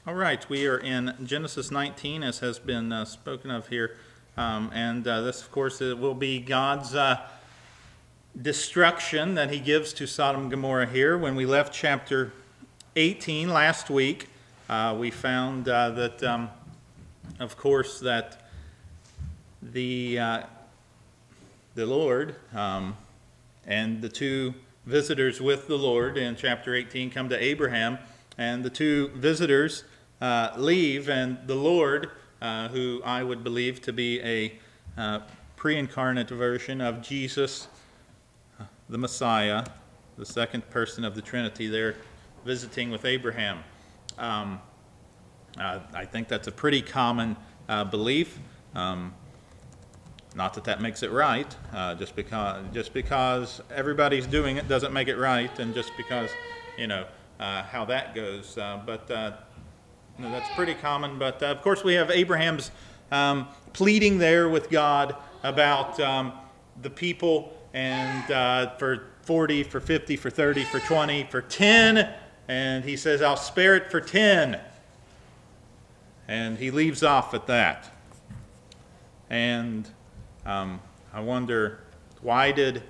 All right, we are in Genesis 19, as has been spoken of here. This, of course, will be God's destruction that he gives to Sodom and Gomorrah here. When we left chapter 18 last week, we found that, of course, that the Lord and the two visitors with the Lord in chapter 18 come to Abraham, and the two visitors leave, and the Lord, who I would believe to be a pre-incarnate version of Jesus, the Messiah, the second person of the Trinity, there visiting with Abraham. I think that's a pretty common belief. Not that that makes it right. Just because everybody's doing it doesn't make it right, and just because, how that goes. That's pretty common. But of course, we have Abraham's pleading there with God about the people, and for 40, for 50, for 30, for 20, for 10, and he says, "I'll spare it for 10." And he leaves off at that. And I wonder, why did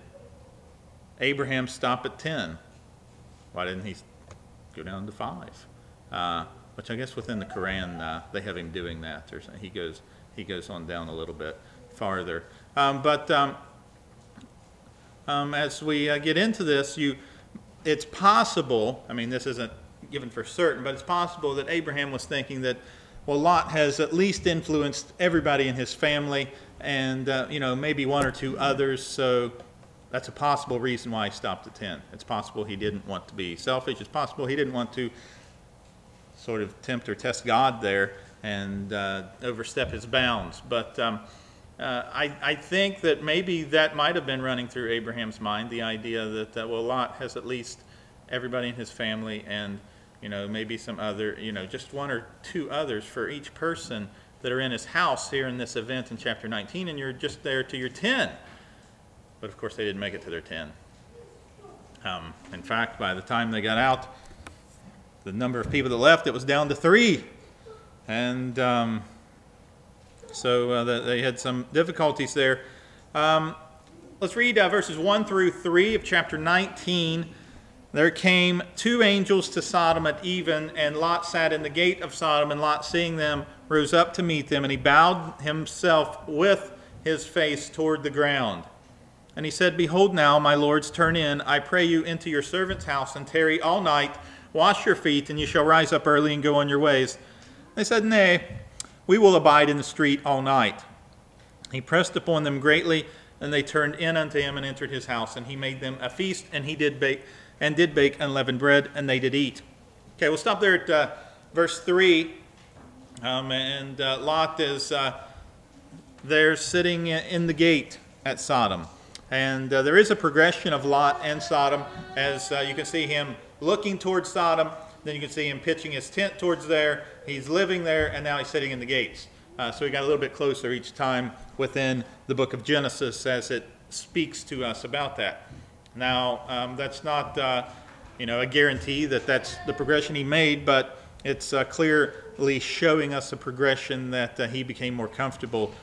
Abraham stop at 10? Why didn't he go down to 5? Which I guess within the Quran they have him doing that. Or he goes on down a little bit farther. As we get into this, it's possible. I mean, this isn't given for certain, but it's possible that Abraham was thinking that, well, Lot has at least influenced everybody in his family, and maybe one or two others. So that's a possible reason why he stopped at 10. It's possible he didn't want to be selfish. It's possible he didn't want to sort of tempt or test God there and overstep his bounds. But I think that maybe that might have been running through Abraham's mind, the idea that, well, Lot has at least everybody in his family, and maybe some other, just one or two others for each person that are in his house here in this event in chapter 19, and you're just there to your 10. But of course they didn't make it to their 10. In fact, by the time they got out, the number of people that left, it was down to 3. And so they had some difficulties there. Let's read verses 1 through 3 of chapter 19. There came 2 angels to Sodom at even, and Lot sat in the gate of Sodom, and Lot, seeing them, rose up to meet them, and he bowed himself with his face toward the ground. And he said, "Behold now, my lords, turn in, I pray you, into your servant's house, and tarry all night, wash your feet, and you shall rise up early and go on your ways." They said, "Nay, we will abide in the street all night." He pressed upon them greatly, and they turned in unto him and entered his house, and he made them a feast, and he did bake unleavened bread, and they did eat. Okay, we'll stop there at verse 3. Lot is there sitting in the gate at Sodom. And there is a progression of Lot and Sodom, as you can see him looking towards Sodom, then you can see him pitching his tent towards there, he's living there, and now he's sitting in the gates. So he got a little bit closer each time within the book of Genesis as it speaks to us about that. Now, that's not a guarantee that that's the progression he made, but it's clearly showing us a progression that he became more comfortable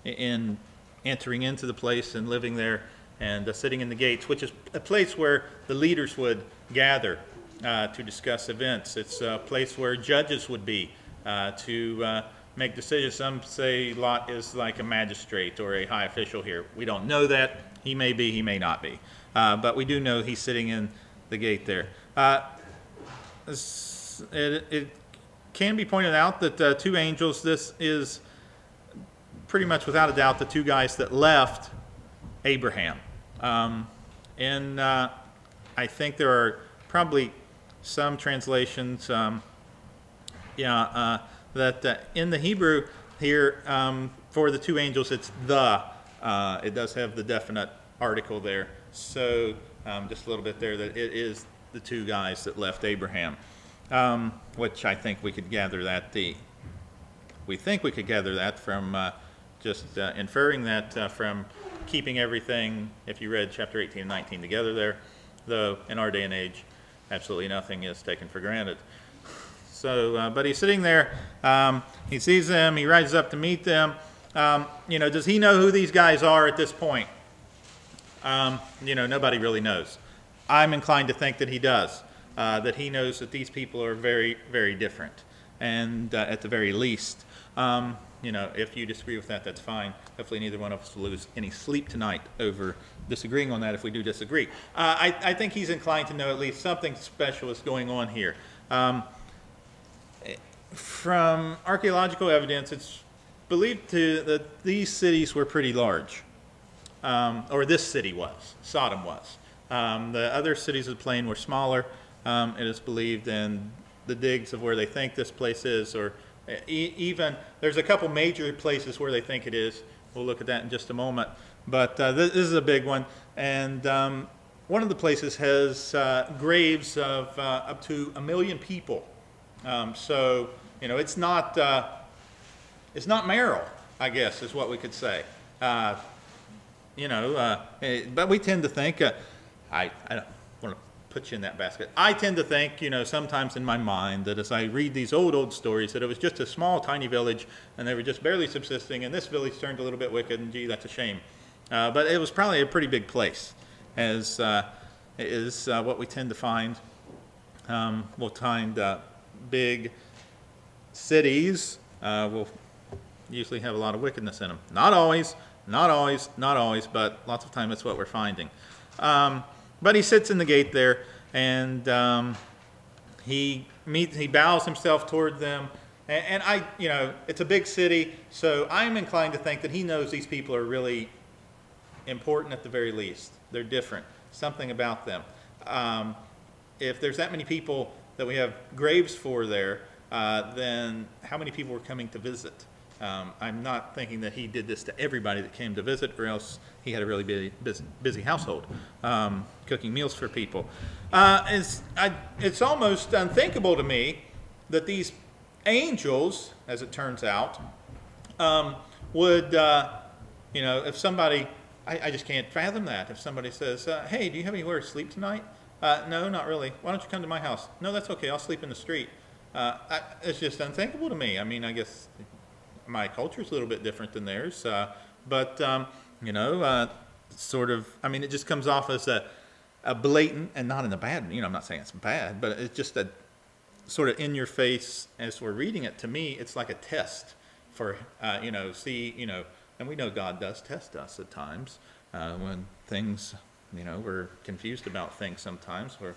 in entering into the place and living there and sitting in the gates, which is a place where the leaders would gather to discuss events. It's a place where judges would be to make decisions. Some say Lot is like a magistrate or a high official here. We don't know that. He may be, he may not be. But we do know he's sitting in the gate there. It can be pointed out that 2 angels, this is pretty much without a doubt the 2 guys that left Abraham. I think there are probably some translations that in the Hebrew here for the 2 angels it's the. It does have the definite article there. So just a little bit there that it is the 2 guys that left Abraham, which I think we could gather that from just inferring that from keeping everything, if you read chapter 18 and 19 together there, though in our day and age absolutely nothing is taken for granted. So, but he's sitting there. He sees them. He rises up to meet them. Does he know who these guys are at this point? Nobody really knows. I'm inclined to think that he does. That he knows that these people are very, very different. And at the very least, if you disagree with that, that's fine. Hopefully neither one of us will lose any sleep tonight over disagreeing on that if we do disagree. I think he's inclined to know at least something special is going on here. From archaeological evidence, it's believed that these cities were pretty large. Or this city was. Sodom was. The other cities of the plain were smaller. It is believed in the digs of where they think this place is, or even there's a couple major places where they think it is. We'll look at that in just a moment. But this is a big one, and one of the places has graves of up to 1 million people. So it's not Merrill, I guess, is what we could say. But we tend to think. I don't want to put you in that basket. I tend to think, sometimes in my mind that as I read these old stories, that it was just a small, tiny village, and they were just barely subsisting, and this village turned a little bit wicked, and gee, that's a shame. But it was probably a pretty big place, as is what we tend to find. We'll find big cities will usually have a lot of wickedness in them. Not always, but lots of time that's what we're finding. But he sits in the gate there, and he bows himself toward them. And it's a big city, so I'm inclined to think that he knows these people are really important at the very least. They're different. Something about them. If there's that many people that we have graves for there, then how many people were coming to visit? I'm not thinking that he did this to everybody that came to visit, or else he had a really busy household, cooking meals for people. It's almost unthinkable to me that these angels, as it turns out, would, if somebody, I just can't fathom that. If somebody says, hey, do you have anywhere to sleep tonight? No, not really. Why don't you come to my house? No, that's okay. I'll sleep in the street. It's just unthinkable to me. I mean, I guess my culture is a little bit different than theirs, but sort of. I mean, it just comes off as a blatant, and not in a bad. I'm not saying it's bad, but it's just a sort of in your face. As we're reading it, to me, it's like a test for and we know God does test us at times when things, we're confused about things sometimes, where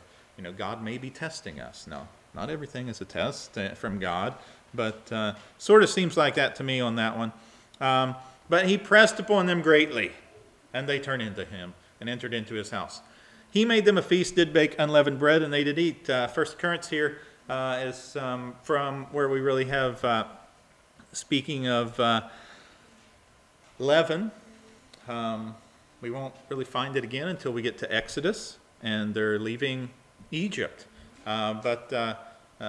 God may be testing us. No, not everything is a test from God. But sort of seems like that to me on that one. But he pressed upon them greatly, and they turned into him and entered into his house. He made them a feast, did bake unleavened bread, and they did eat. First occurrence here is from where we really have, speaking of leaven, we won't really find it again until we get to Exodus, and they're leaving Egypt.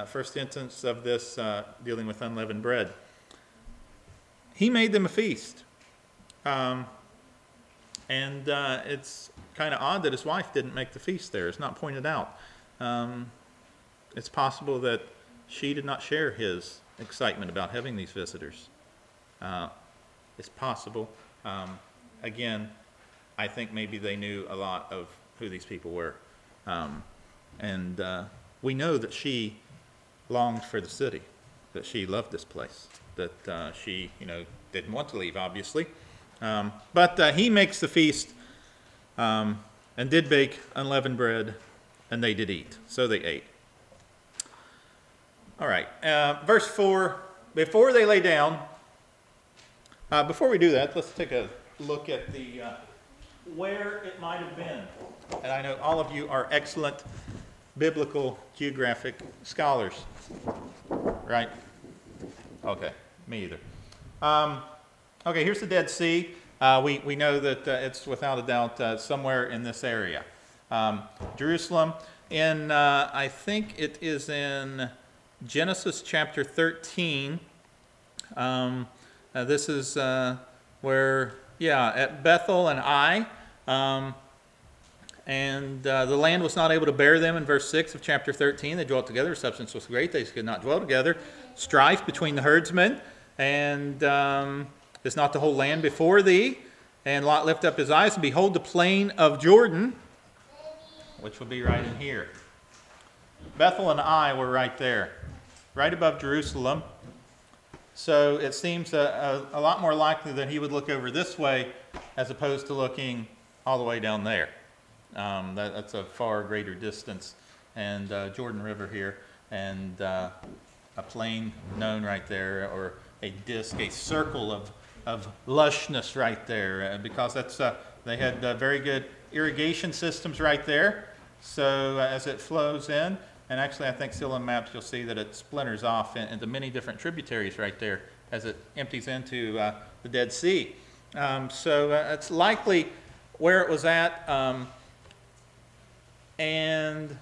First instance of this dealing with unleavened bread. He made them a feast. It's kind of odd that his wife didn't make the feast there. It's not pointed out. It's possible that she did not share his excitement about having these visitors. It's possible. Again, I think maybe they knew a lot of who these people were. We know that she longed for the city, that she loved this place, that she, didn't want to leave, obviously. But he makes the feast and did bake unleavened bread, and they did eat. So they ate. All right, verse 4, before they lay down, before we do that, let's take a look at the where it might have been. And I know all of you are excellent biblical geographic scholars, right? Okay, me either. Okay, here's the Dead Sea. We know that it's without a doubt somewhere in this area. Jerusalem, I think it is in Genesis chapter 13. This is where, at Bethel and Ai. And the land was not able to bear them in verse 6 of chapter 13. They dwelt together. Their substance was great. They could not dwell together. Strife between the herdsmen. And is not the whole land before thee? And Lot lifted up his eyes, and behold, the plain of Jordan, which will be right in here. Bethel and Ai were right there, right above Jerusalem. So it seems a lot more likely that he would look over this way as opposed to looking all the way down there. That's a far greater distance. And Jordan River here, and a plain known right there, or a disc, a circle of lushness right there, because that's they had very good irrigation systems right there. So as it flows in, and actually I think still on maps you'll see that it splinters off into many different tributaries right there as it empties into the Dead Sea. So it's likely where it was at, and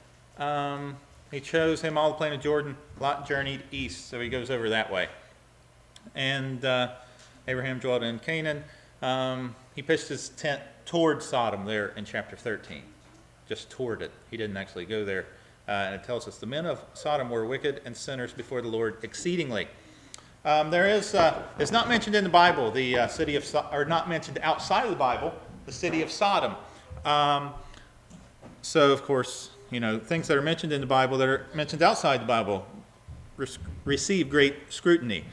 he chose him all the plain of Jordan. Lot journeyed east, so he goes over that way. And Abraham dwelt in Canaan. He pitched his tent toward Sodom there in chapter 13, just toward it. He didn't actually go there. And it tells us the men of Sodom were wicked and sinners before the Lord exceedingly. It's not mentioned in the Bible, the city of or not mentioned outside of the Bible, the city of Sodom. So of course, you know, things that are mentioned in the Bible that are mentioned outside the Bible receive great scrutiny.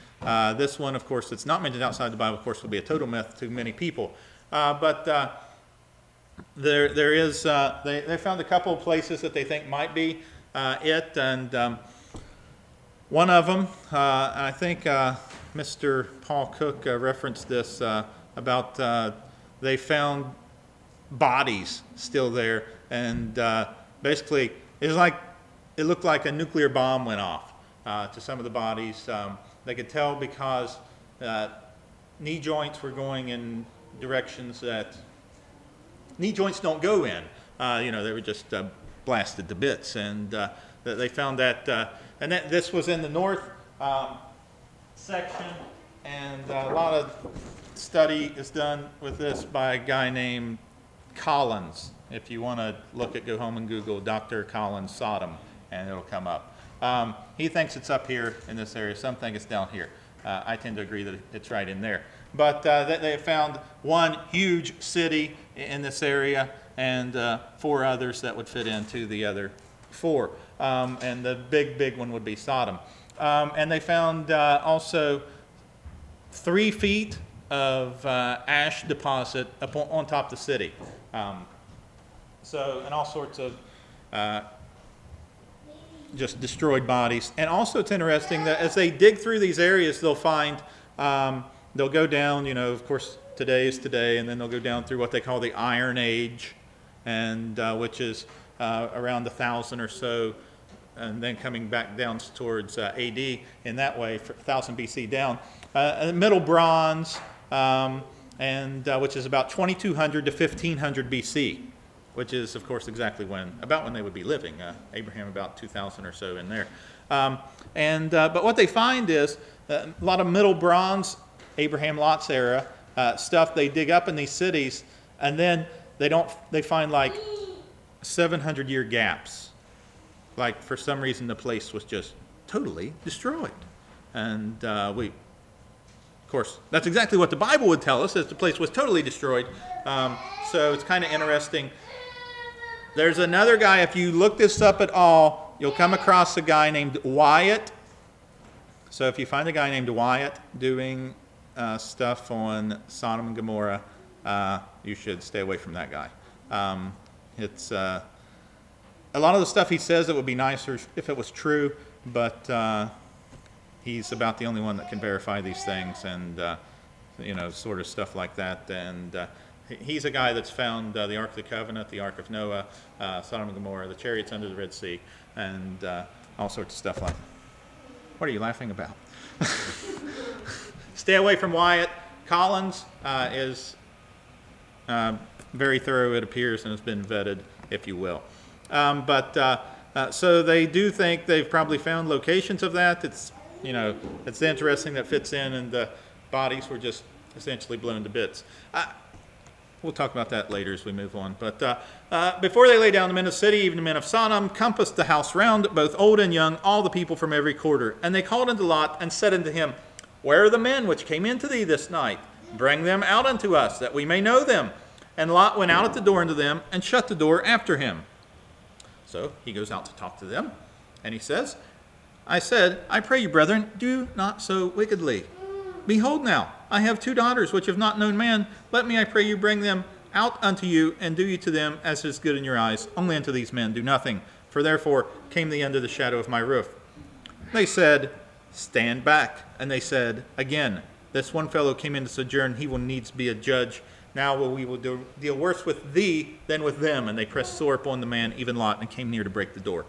This one, of course, that's not mentioned outside the Bible, of course, will be a total myth to many people. But they found a couple of places that they think might be it, and one of them, I think Mr. Paul Cook referenced this about they found bodies still there, and basically it looked like a nuclear bomb went off to some of the bodies. They could tell because knee joints were going in directions that knee joints don't go in. You know, they were just blasted to bits, and they found that, and this was in the north section, and a lot of study is done with this by a guy named Collins. If you want to look at, go home and Google Dr. Collins Sodom, and it'll come up. He thinks it's up here in this area. Some think it's down here. I tend to agree that it's right in there. But they found one huge city in this area, and 4 others that would fit into the other 4. And the big one would be Sodom. And they found also 3 feet of ash deposit up on top of the city. And all sorts of just destroyed bodies. And also it's interesting that as they dig through these areas, they'll find, they'll go down, you know, of course today is today, and then they'll go down through what they call the Iron Age, and which is around 1000 or so, and then coming back down towards AD in that way, 1000 BC down. Middle Bronze, which is about 2200 to 1500 BC. Which is, of course, exactly about when they would be living. Abraham about 2000 or so in there. But what they find is a lot of Middle Bronze, Abraham Lot's era stuff they dig up in these cities, and then they find like 700-year gaps. Like for some reason the place was just totally destroyed. And of course, that's exactly what the Bible would tell us, that the place was totally destroyed. So it's kind of interesting. There's another guy, if you look this up at all, you'll come across a guy named Wyatt. So if you find a guy named Wyatt doing stuff on Sodom and Gomorrah, you should stay away from that guy. It's a lot of the stuff he says, it would be nicer if it was true, but he's about the only one that can verify these things, and you know, sort of stuff like that. And he's a guy that's found the Ark of the Covenant, the Ark of Noah, Sodom and Gomorrah, the chariots under the Red Sea, and all sorts of stuff like that. What are you laughing about? Stay away from Wyatt. Collins is very thorough, it appears, and has been vetted, if you will. So they do think they've probably found locations of that. It's, you know, it's interesting that fits in, and the bodies were just essentially blown to bits. we'll talk about that later as we move on. But before they lay down, the men of the city, even the men of Sodom, compassed the house round, both old and young, all the people from every quarter. And they called unto Lot, and said unto him, Where are the men which came into thee this night? Bring them out unto us, that we may know them. And Lot went out at the door unto them, and shut the door after him. So he goes out to talk to them, and he says, I said, I pray you, brethren, do not so wickedly. Behold now, I have 2 daughters which have not known man. Let me, I pray you, bring them out unto you, and do you to them as is good in your eyes. Only unto these men do nothing, for therefore came the end of the shadow of my roof. They said, Stand back. And they said, Again, this one fellow came in to sojourn, he will needs be a judge. Now we will deal worse with thee than with them. And they pressed sore upon the man, even Lot, and came near to break the door.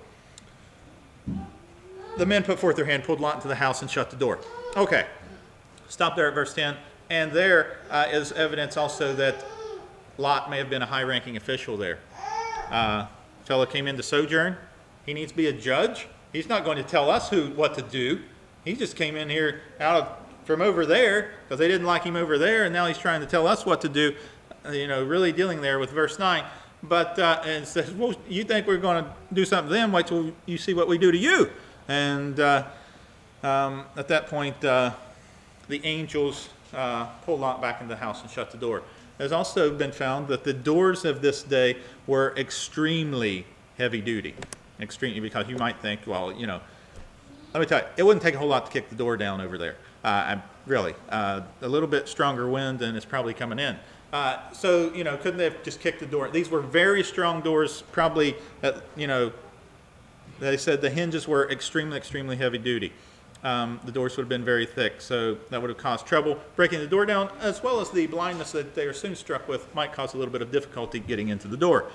The men put forth their hand, pulled Lot into the house, and shut the door. Okay, stop there at verse 10. And there is evidence also that Lot may have been a high-ranking official there. Fellow came in to sojourn. He needs to be a judge. He's not going to tell us what to do. He just came in here from over there because they didn't like him over there, and now he's trying to tell us what to do. Really dealing there with verse 9. But and says, well, you think we're going to do something to them? Wait till you see what we do to you. And at that point, the angels pulled Lot back into the house and shut the door. There's also been found that the doors of this day were extremely heavy duty. Extremely, because you might think, well, let me tell you, it wouldn't take a whole lot to kick the door down over there. Really, a little bit stronger wind and it's probably coming in. So, couldn't they have just kicked the door? These were very strong doors, probably, they said the hinges were extremely, extremely heavy duty. The doors would have been very thick, so that would have caused trouble breaking the door down, as well as the blindness that they are soon struck with might cause a little bit of difficulty getting into the door.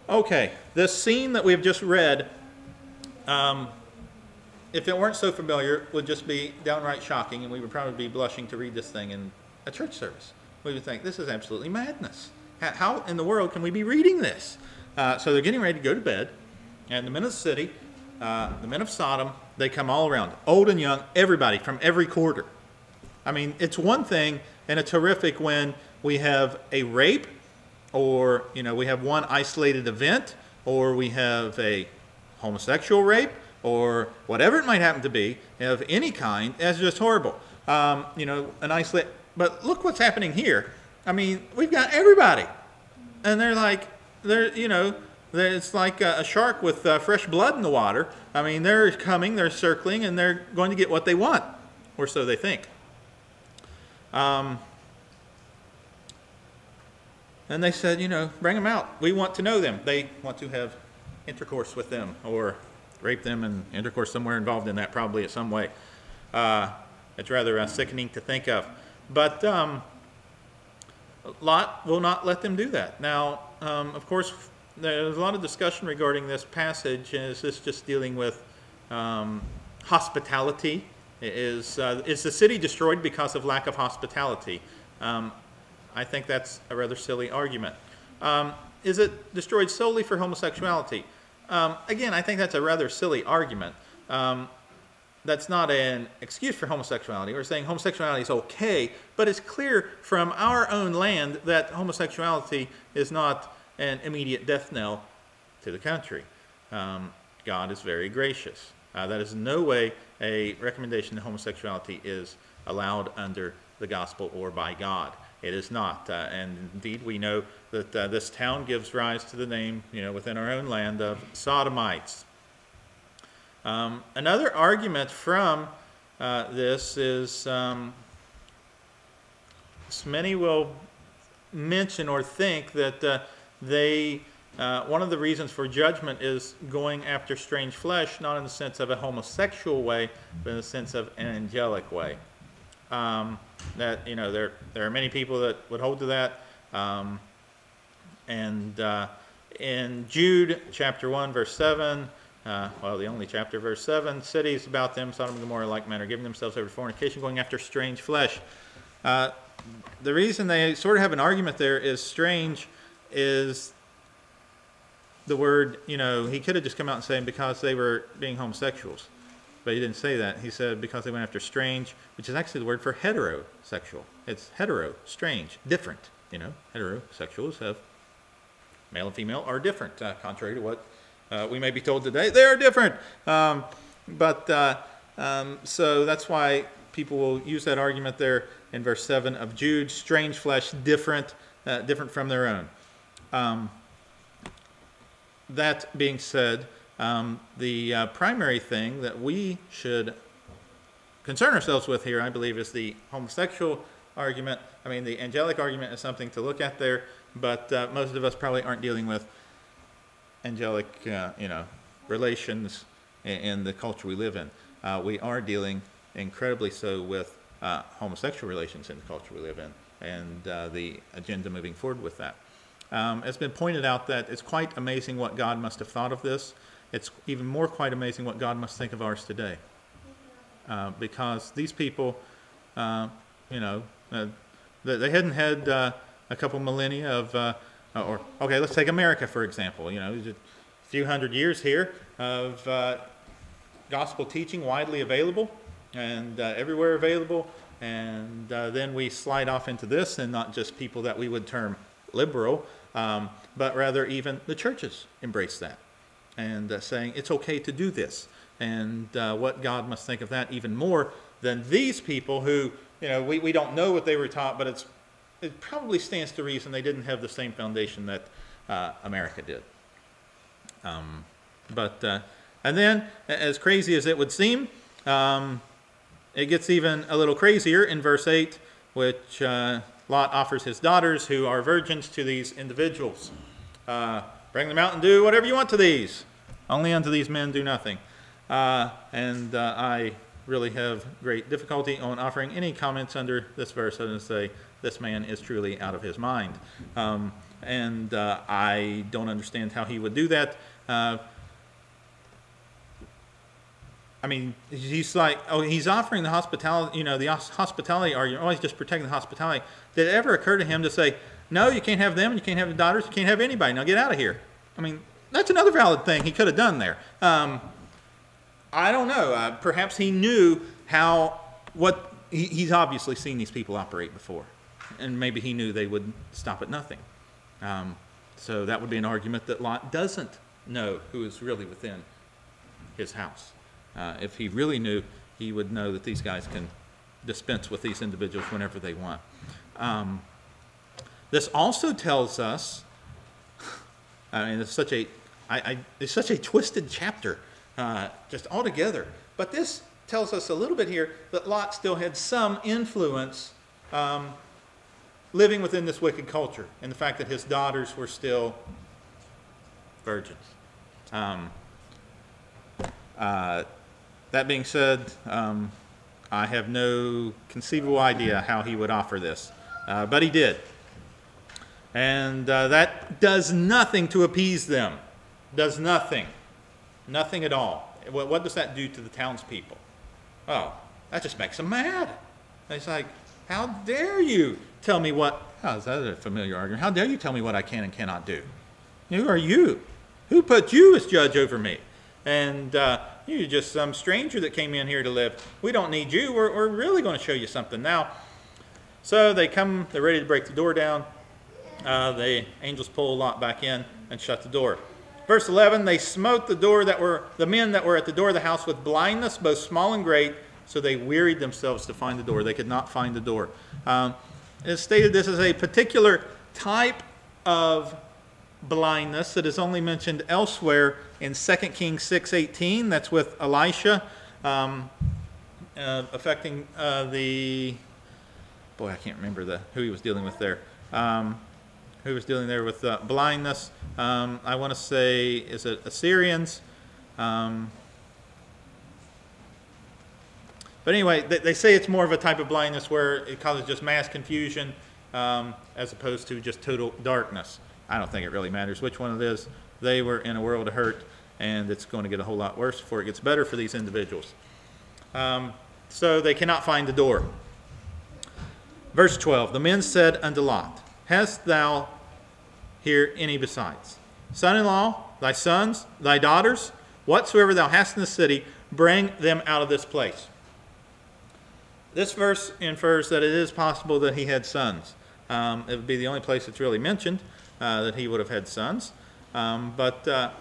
Okay, this scene that we have just read, if it weren't so familiar, would just be downright shocking, and we would probably be blushing to read this thing in a church service. We would think, this is absolutely madness. How in the world can we be reading this? So they're getting ready to go to bed, and the men of the city, the men of Sodom, they come all around, old and young, everybody from every quarter. I mean, it's one thing, and it's horrific when we have a rape, or we have one isolated event, or we have a homosexual rape, or whatever it might happen to be of any kind. That's just horrible. An isolate. But look what's happening here. I mean, we've got everybody, and it's like a shark with fresh blood in the water. I mean, they're coming, they're circling, and they're going to get what they want, or so they think. And they said, bring them out. We want to know them. They want to have intercourse with them, or rape them, and intercourse somewhere involved in that probably in some way. It's rather sickening to think of. But Lot will not let them do that. Now, of course, there's a lot of discussion regarding this passage. Is this just dealing with hospitality? Is the city destroyed because of lack of hospitality? I think that's a rather silly argument. Is it destroyed solely for homosexuality? Again, I think that's a rather silly argument. That's not an excuse for homosexuality. We're saying homosexuality is okay, but it's clear from our own land that homosexuality is not an immediate death knell to the country. God is very gracious. That is in no way a recommendation that homosexuality is allowed under the gospel or by God. It is not. And indeed, we know that this town gives rise to the name, within our own land of Sodomites. Another argument from this is many will mention or think that one of the reasons for judgment is going after strange flesh, not in the sense of a homosexual way, but in the sense of an angelic way. There are many people that would hold to that. In Jude chapter 1 verse 7, the only chapter, verse 7, cities about them, Sodom and Gomorrah, like manner, giving themselves over to fornication, going after strange flesh. The reason they sort of have an argument there is strange is the word, he could have just come out and said because they were being homosexuals. But he didn't say that. He said because they went after strange, which is actually the word for heterosexual. It's hetero, strange, different, heterosexuals have male and female are different, contrary to what we may be told today. They are different. So that's why people will use that argument there in verse 7 of Jude, strange flesh, different from their own. That being said, the primary thing that we should concern ourselves with here, I believe, is the homosexual argument. I mean, the angelic argument is something to look at there, but most of us probably aren't dealing with angelic, relations in the culture we live in. We are dealing incredibly so with homosexual relations in the culture we live in, and the agenda moving forward with that. It's been pointed out that it's quite amazing what God must have thought of this. It's even more quite amazing what God must think of ours today. Because these people, they hadn't had a couple millennia of, okay, let's take America, for example. There's a few hundred years here of gospel teaching widely available and everywhere available. And then we slide off into this, and not just people that we would term liberal, but rather even the churches embrace that and saying it's okay to do this. And what God must think of that even more than these people who, we don't know what they were taught, but it probably stands to reason they didn't have the same foundation that America did. And then, as crazy as it would seem, it gets even a little crazier in verse 8, which Lot offers his daughters, who are virgins, to these individuals. Bring them out and do whatever you want to these. Only unto these men do nothing. I really have great difficulty on offering any comments under this verse other than to say this man is truly out of his mind. I don't understand how he would do that. He's like, he's offering the hospitality, the hospitality argument. He's just protecting the hospitality. Did it ever occur to him to say, no, you can't have them, and you can't have the daughters, you can't have anybody. Now get out of here. That's another valid thing he could have done there. I don't know. Perhaps he knew he's obviously seen these people operate before, and maybe he knew they would stop at nothing. So that would be an argument that Lot doesn't know who is really within his house. If he really knew, he would know that these guys can dispense with these individuals whenever they want. This also tells us, it's such a twisted chapter, just altogether. But this tells us a little bit here that Lot still had some influence living within this wicked culture, and the fact that his daughters were still virgins. That being said, I have no conceivable idea how he would offer this, but he did. And that does nothing to appease them. Does nothing. Nothing at all. What does that do to the townspeople? Oh, that just makes them mad. And it's like, how dare you tell me what... How is that a familiar argument? How dare you tell me what I can and cannot do? Who are you? Who put you as judge over me? And you're just some stranger that came in here to live. We don't need you. We're really going to show you something now. So they come, they're ready to break the door down. The angels pull Lot back in and shut the door. Verse 11, they smote the men that were at the door of the house with blindness, both small and great, so they wearied themselves to find the door. They could not find the door. It's stated this is a particular type of blindness that is only mentioned elsewhere in 2 Kings 6:18. That's with Elisha, affecting I can't remember who he was dealing with there. Who was dealing there with blindness? I want to say, is it Assyrians? But anyway, they say it's more of a type of blindness where it causes just mass confusion as opposed to just total darkness. I don't think it really matters which one it is. They were in a world of hurt, and it's going to get a whole lot worse before it gets better for these individuals. So they cannot find the door. Verse 12, the men said unto Lot, hast thou here any besides? Son-in-law, thy sons, thy daughters, whatsoever thou hast in the city, bring them out of this place. This verse infers that it is possible that he had sons. It would be the only place it's really mentioned that he would have had sons. But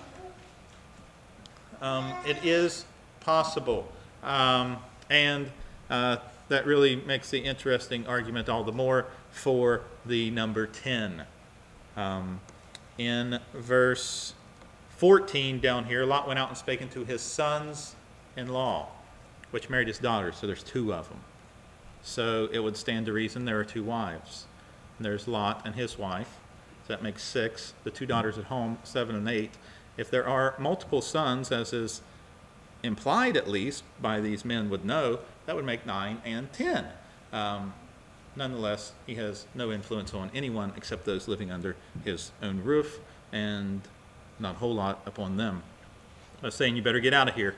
it is possible. And that really makes the interesting argument all the more for the number 10. In verse 14 down here, Lot went out and spake unto his sons-in-law, which married his daughters, so there's 2 of them. So it would stand to reason there are 2 wives. And there's Lot and his wife, so that makes 6. The 2 daughters at home, 7 and 8. If there are multiple sons, as is implied at least by these men would know, that would make 9 and 10. Nonetheless, he has no influence on anyone except those living under his own roof, and not a whole lot upon them. I was saying, you better get out of here.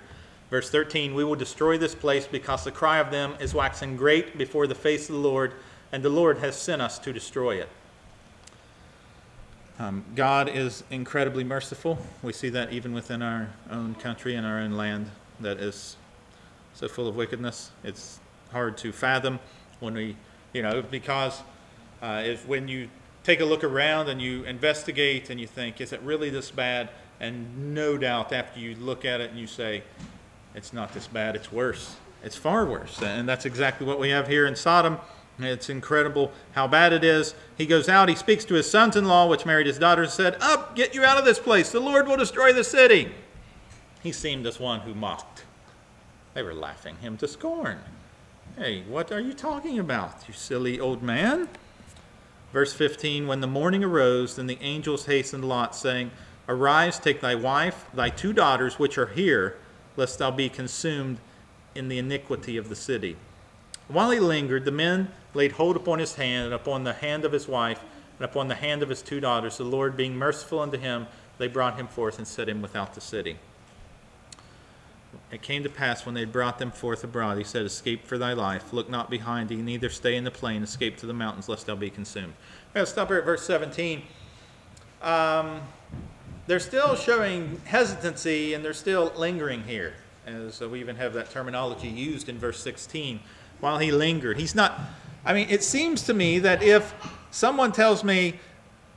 Verse 13, we will destroy this place because the cry of them is waxing great before the face of the Lord, and the Lord has sent us to destroy it. God is incredibly merciful. We see that even within our own country and our own land that is so full of wickedness. It's hard to fathom when we, because when you take a look around and you investigate and you think, is it really this bad? And no doubt after you look at it and you say, it's not this bad, it's worse. It's far worse. And that's exactly what we have here in Sodom. It's incredible how bad it is. He goes out, he speaks to his sons-in-law, which married his daughters, and said, up, get you out of this place. The Lord will destroy the city. He seemed as one who mocked. They were laughing him to scorn. Hey, what are you talking about, you silly old man? Verse 15, when the morning arose, then the angels hastened Lot, saying, arise, take thy wife, thy 2 daughters, which are here, lest thou be consumed in the iniquity of the city. While he lingered, the men laid hold upon his hand, and upon the hand of his wife, and upon the hand of his 2 daughters. The Lord being merciful unto him, they brought him forth and set him without the city. It came to pass when they had brought them forth abroad, he said, escape for thy life, look not behind thee, neither stay in the plain, escape to the mountains, lest thou be consumed. I'm going to stop here at verse 17. They're still showing hesitancy, and they're still lingering here, as we even have that terminology used in verse 16. While he lingered. He's not, it seems to me that if someone tells me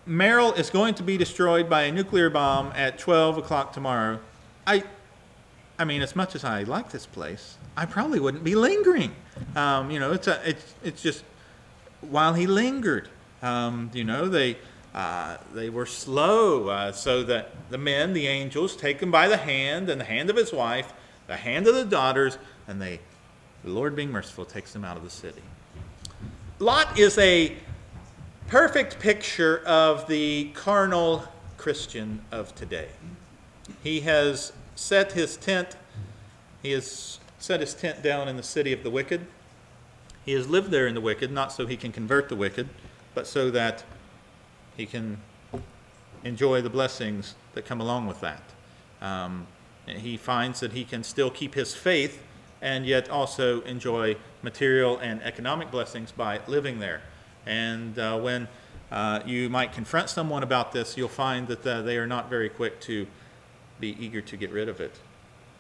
Merrill is going to be destroyed by a nuclear bomb at 12 o'clock tomorrow, as much as I like this place, I probably wouldn't be lingering. It's just while he lingered. They were slow, so that the men, the angels, take him by the hand, and the hand of his wife, the hand of the daughters, and the Lord being merciful takes them out of the city. Lot is a perfect picture of the carnal Christian of today. He has set his tent. He has set his tent down in the city of the wicked. He has lived there in the wicked, not so he can convert the wicked, but so that he can enjoy the blessings that come along with that. He finds that he can still keep his faith and yet also enjoy material and economic blessings by living there. And when you might confront someone about this, you'll find that they are not very quick to be eager to get rid of it.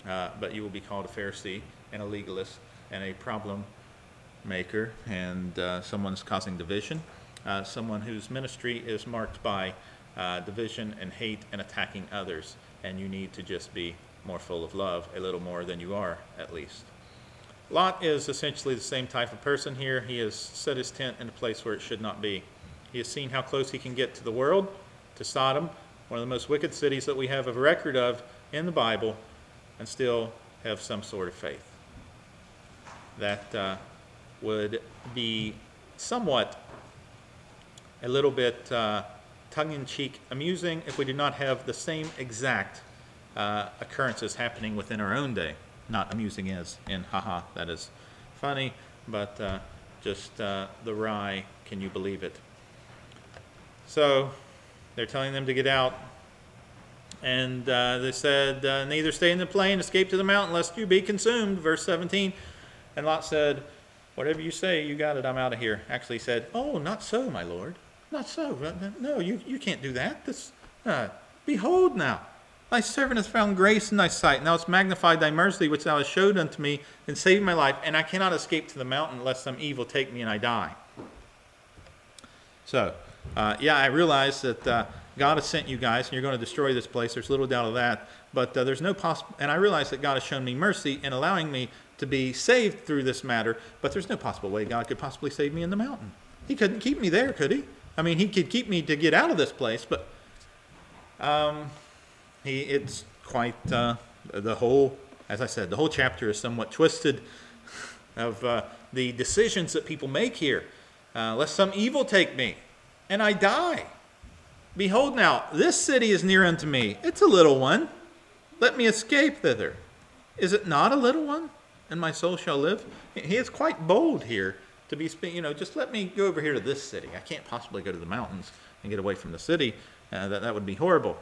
But you will be called a Pharisee and a legalist and a problem maker, and someone's causing division, someone whose ministry is marked by division and hate and attacking others, and you need to just be more full of love, a little more than you are, at least. Lot is essentially the same type of person here. He has set his tent in a place where it should not be. He has seen how close he can get to the world, to Sodom, one of the most wicked cities that we have a record of in the Bible, and still have some sort of faith. That would be somewhat a little bit tongue-in-cheek amusing if we did not have the same exact occurrences happening within our own day. Not amusing as in, haha, that is funny, but just the wry, can you believe it? So they're telling them to get out, and they said, neither stay in the plain, escape to the mountain, lest you be consumed, verse 17. And Lot said, whatever you say, you got it, I'm out of here. Actually he said, oh, not so, my lord, not so. No, you can't do that. This, behold now, thy servant has found grace in thy sight, and thou hast magnified thy mercy, which thou hast showed unto me, and saved my life, and I cannot escape to the mountain, lest some evil take me and I die. So, yeah, I realize that God has sent you guys, and you're going to destroy this place. There's little doubt of that. But there's no possible, and I realize that God has shown me mercy in allowing me to be saved through this matter. But there's no possible way God could possibly save me in the mountain. He couldn't keep me there, could he? I mean, he could keep me to get out of this place, but it's quite the whole. As I said, the whole chapter is somewhat twisted of the decisions that people make here. Lest some evil take me, and I die. Behold now, this city is near unto me. It's a little one. Let me escape thither. Is it not a little one? And my soul shall live. He is quite bold here to be speaking. Just let me go over here to this city. I can't possibly go to the mountains and get away from the city. That would be horrible.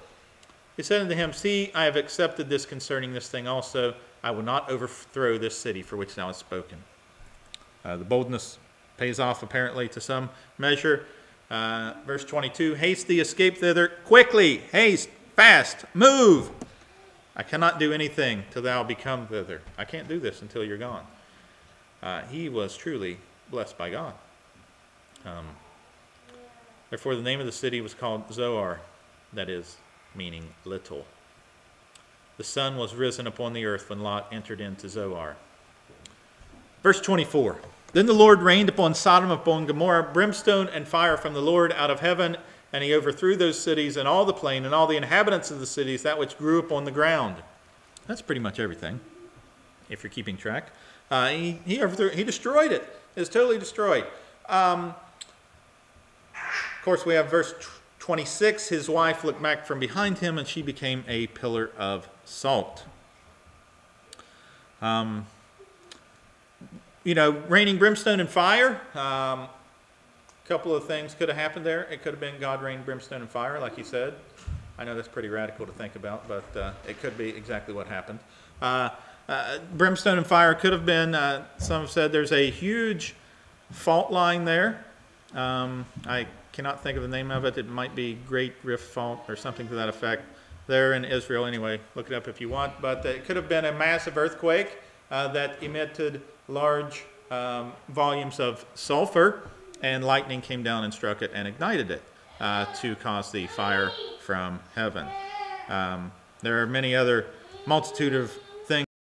He said unto him, See, I have accepted this concerning this thing also. I will not overthrow this city for which thou hast spoken. The boldness pays off apparently to some measure. Verse 22, Haste thee, escape thither, quickly, haste, fast, move. I cannot do anything till thou be come thither. I can't do this until you're gone. He was truly blessed by God. Therefore the name of the city was called Zoar, that is, meaning little. The sun was risen upon the earth when Lot entered into Zoar. Verse 24, Then the Lord rained upon Sodom and upon Gomorrah brimstone and fire from the Lord out of heaven, and he overthrew those cities and all the plain and all the inhabitants of the cities, that which grew upon the ground. That's pretty much everything, if you're keeping track. He destroyed it. It's totally destroyed. Of course, we have verse 26. His wife looked back from behind him, and she became a pillar of salt. Raining brimstone and fire. Couple of things could have happened there. It could have been God rained brimstone and fire, like he said. I know that's pretty radical to think about, but it could be exactly what happened. Brimstone and fire could have been, some have said there's a huge fault line there. I cannot think of the name of it. It might be Great Rift Fault or something to that effect. There in Israel, anyway. Look it up if you want. But it could have been a massive earthquake that emitted large volumes of sulfur, and lightning came down and struck it and ignited it to cause the fire from heaven. There are many other multitude of